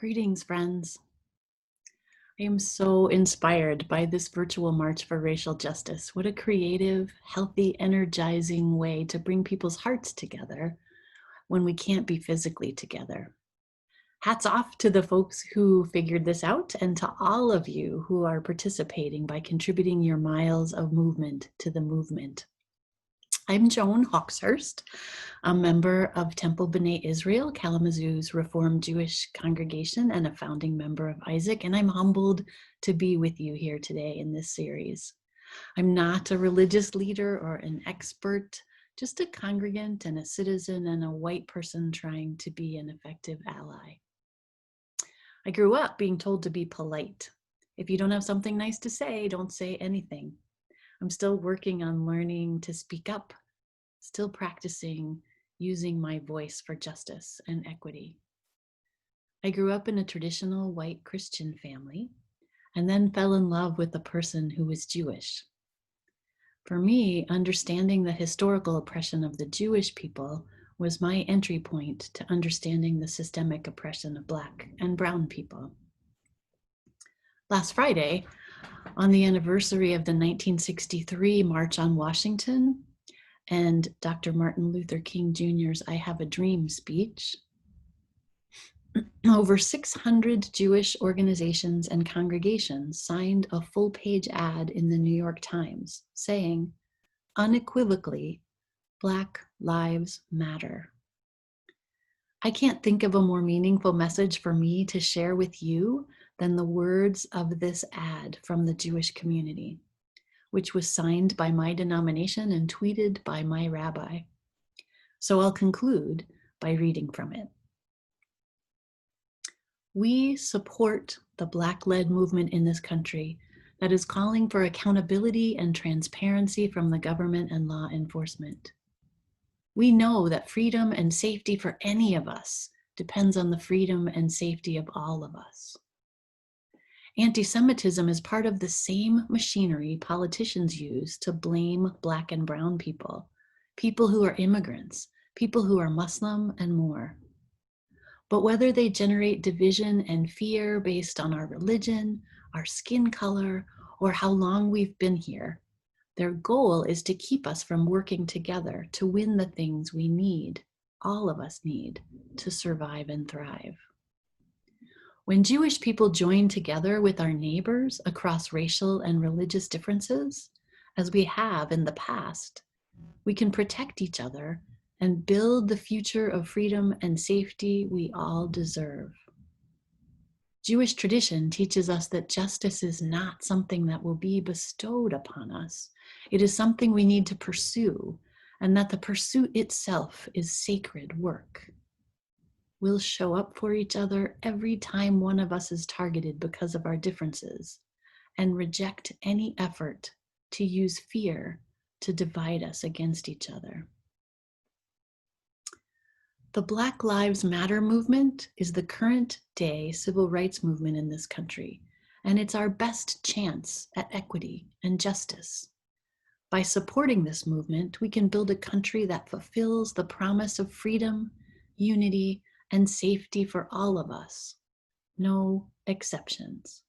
Greetings, friends. I am so inspired by this virtual March for Racial Justice. What a creative, healthy, energizing way to bring people's hearts together when we can't be physically together. Hats off to the folks who figured this out and to all of you who are participating by contributing your miles of movement to the movement. I'm Joan Hawxhurst, a member of Temple B'nai Israel, Kalamazoo's Reformed Jewish congregation, and a founding member of Isaac, and I'm humbled to be with you here today in this series. I'm not a religious leader or an expert, just a congregant and a citizen and a white person trying to be an effective ally. I grew up being told to be polite. If you don't have something nice to say, don't say anything. I'm still working on learning to speak up, still practicing using my voice for justice and equity. I grew up in a traditional white Christian family and then fell in love with a person who was Jewish. For me, understanding the historical oppression of the Jewish people was my entry point to understanding the systemic oppression of Black and Brown people. Last Friday, on the anniversary of the 1963 March on Washington and Dr. Martin Luther King Jr.'s I Have a Dream speech, over 600 Jewish organizations and congregations signed a full-page ad in the New York Times saying, unequivocally, Black Lives Matter. I can't think of a more meaningful message for me to share with you than the words of this ad from the Jewish community, which was signed by my denomination and tweeted by my rabbi. So I'll conclude by reading from it. We support the Black-led movement in this country that is calling for accountability and transparency from the government and law enforcement. We know that freedom and safety for any of us depends on the freedom and safety of all of us. Anti-Semitism is part of the same machinery politicians use to blame Black and Brown people, people who are immigrants, people who are Muslim, and more. But whether they generate division and fear based on our religion, our skin color, or how long we've been here, their goal is to keep us from working together to win the things we need, all of us need, to survive and thrive. When Jewish people join together with our neighbors across racial and religious differences, as we have in the past, we can protect each other and build the future of freedom and safety we all deserve. Jewish tradition teaches us that justice is not something that will be bestowed upon us. It is something we need to pursue, and that the pursuit itself is sacred work. We'll show up for each other every time one of us is targeted because of our differences, and reject any effort to use fear to divide us against each other. The Black Lives Matter movement is the current day civil rights movement in this country, and it's our best chance at equity and justice. By supporting this movement, we can build a country that fulfills the promise of freedom, unity, and safety for all of us, no exceptions.